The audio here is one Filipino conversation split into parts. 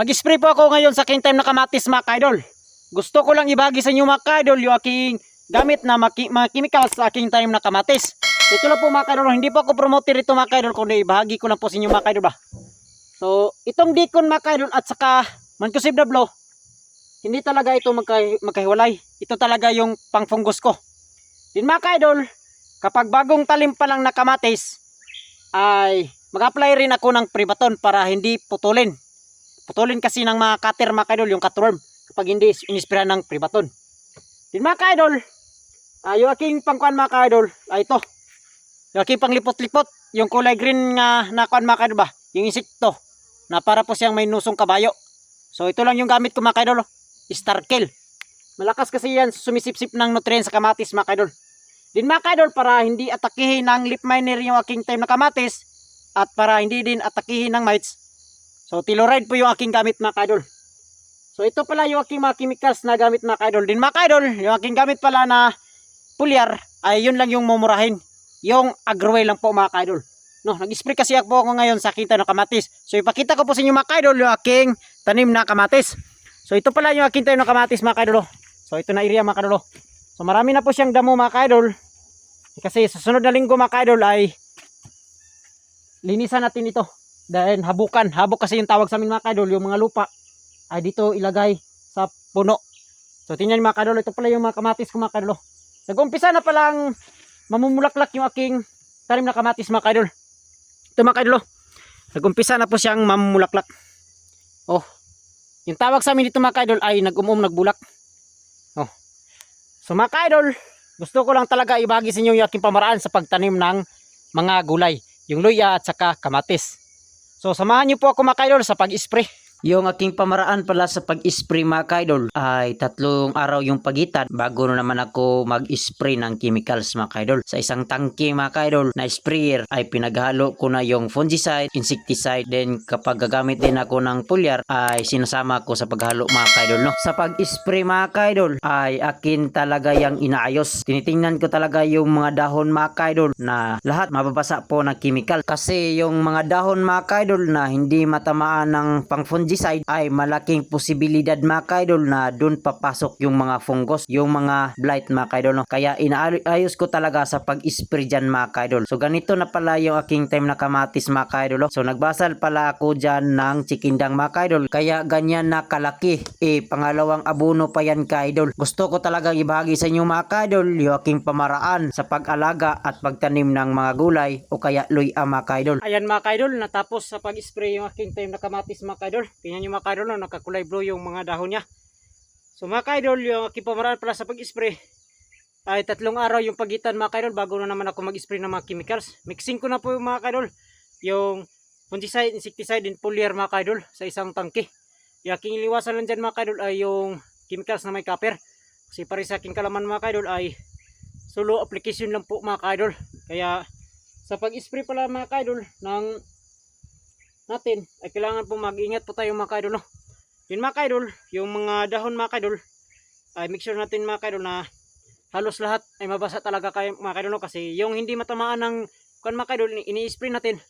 Mag-spray po ako ngayon sa aking time na kamatis mga kaidol. Gusto ko lang ibahagi sa inyo mga kaidol yung aking gamit na mga chemicals sa aking time na kamatis. Ito lang po mga kaidol, hindi po ako promoter ito mga kaidol, kundi ibahagi ko lang po sa inyo mga kaidol ba. So itong Dicon mga kaidol at saka Mancozeb na Blow, hindi talaga ito magkahiwalay. Ito talaga yung pang-fungus ko. Din mga kaidol, kapag bagong talim pa lang na kamatis, ay mag-apply rin ako ng Primaton para hindi putulin. Putulin kasi ng mga cutter mga kaidol, yung cutworm, kapag hindi inisprayan ng Primaton. Din mga kaidol, yung aking pangkuan mga kaidol, ay ito. Yung aking panglipot-lipot, yung kulay green nga nakuan mga kaidol ba, yung insekto, na para po siyang may nusong kabayo. So ito lang yung gamit ko mga kaidol, Star Kill. Malakas kasi yan, sumisipsip ng nutrients sa kamatis mga kaidol. Din mga kaidol, para hindi atakihin ng leaf miner yung aking time na kamatis, at para hindi din atakihin ng mites, so Telluride po yung aking gamit mga kaidol. So ito pala yung aking mga chemicals na gamit mga kaidol. Din mga kaidol, yung aking gamit pala na foliar, ay yun lang yung mumurahin. Yung Agroway lang po mga kaidol. No, nag-spray kasi ako ngayon sa aking tanim na kamatis. So ipakita ko po sa inyo mga kaidol yung aking tanim na kamatis. So ito pala yung aking tanim na kamatis mga kaidol. So ito na area mga kaidol. So marami na po siyang damo mga kaidol. Kasi sa sunod na linggo mga kaidol ay linisan natin ito. Dahil habukan, habok kasi yung tawag sa amin mga kaidol, yung mga lupa ay dito ilagay sa puno. So tingnan mga kaidol, ito pala yung mga kamatis ko mga kaidol. Nag-umpisa na palang mamumulaklak yung aking tanim na kamatis mga kaidol. Ito mga kaidol, nag-umpisa na po siyang mamumulaklak. Oh, yung tawag sa amin dito mga kaidol ay nagbulak. Oh. So mga kaidol, gusto ko lang talaga ibahagi sa inyo yung aking pamaraan sa pagtanim ng mga gulay, yung luya at saka kamatis. So samahan niyo po ako mga kaidol sa pag-spray. Yung aking pamaraan pala sa pag-spray mga kaidol ay 3 araw yung pagitan bago na naman ako mag-spray ng chemicals mga kaidol. Sa isang tangke mga kaidol na sprayer ay pinaghalo ko na yung fungicide, insecticide, then kapag gagamit din ako ng foliar ay sinasama ko sa paghalo mga kaidol. No? Sa pag-spray mga kaidol ay akin talaga yung inaayos. Tinitingnan ko talaga yung mga dahon mga kaidol na lahat mababasa po ng chemical. Kasi yung mga dahon mga kaidol na hindi matamaan ng pang-fungicide ay malaking posibilidad mga kaidol na doon papasok yung mga fungus, yung mga blight mga kaidol. No? Kaya inaayos ko talaga sa pag-spray dyan mga kaidol. So ganito na pala yung aking time na kamatis mga kaidol. So nagbasal pala ako dyan ng chikindang mga kaidol. Kaya ganyan na kalaki. Pangalawang abono pa yan kaidol. Gusto ko talagang ibahagi sa inyo mga kaidol yung aking pamaraan sa pag-alaga at pagtanim ng mga gulay o kaya luya mga kaidol. Ayan mga kaidol, natapos sa pag-spray yung aking time na kamatis mga kaidol. Tingnan nyo mga kaidol, no? Nakakulay blue yung mga dahon niya. So mga kaidol, yung aking pamaraan pala sa pag-spray ay 3 araw yung pagitan mga kaidol bago na naman ako mag-spray ng mga chemicals. Mixing ko na po yung mga kaidol, yung fungicide, insecticide, and foliar mga kaidol sa isang tangke. Yung aking iliwasan lang dyan mga kaidol ay yung chemicals na may copper. Kasi pare sa aking kalaman mga kaidol ay solo application lang po mga kaidol. Kaya sa pag-spray pala mga kaidol ng natin ay kailangan po mag-ingat po tayo mga kaidol. No? Yun mga kaidol, yung mga dahon mga kaidol ay make sure natin mga kaidol na halos lahat ay mabasa talaga kayo mga kaidol. No? Kasi yung hindi matamaan ng mga kaidol ini-spray natin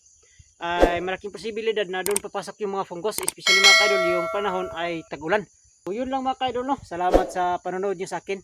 ay malaking posibilidad na doon papasok yung mga fungus, especially mga kaidol yung panahon ay tag-ulan. So yun lang mga kaidol, no? Salamat sa panonood niyo sa akin.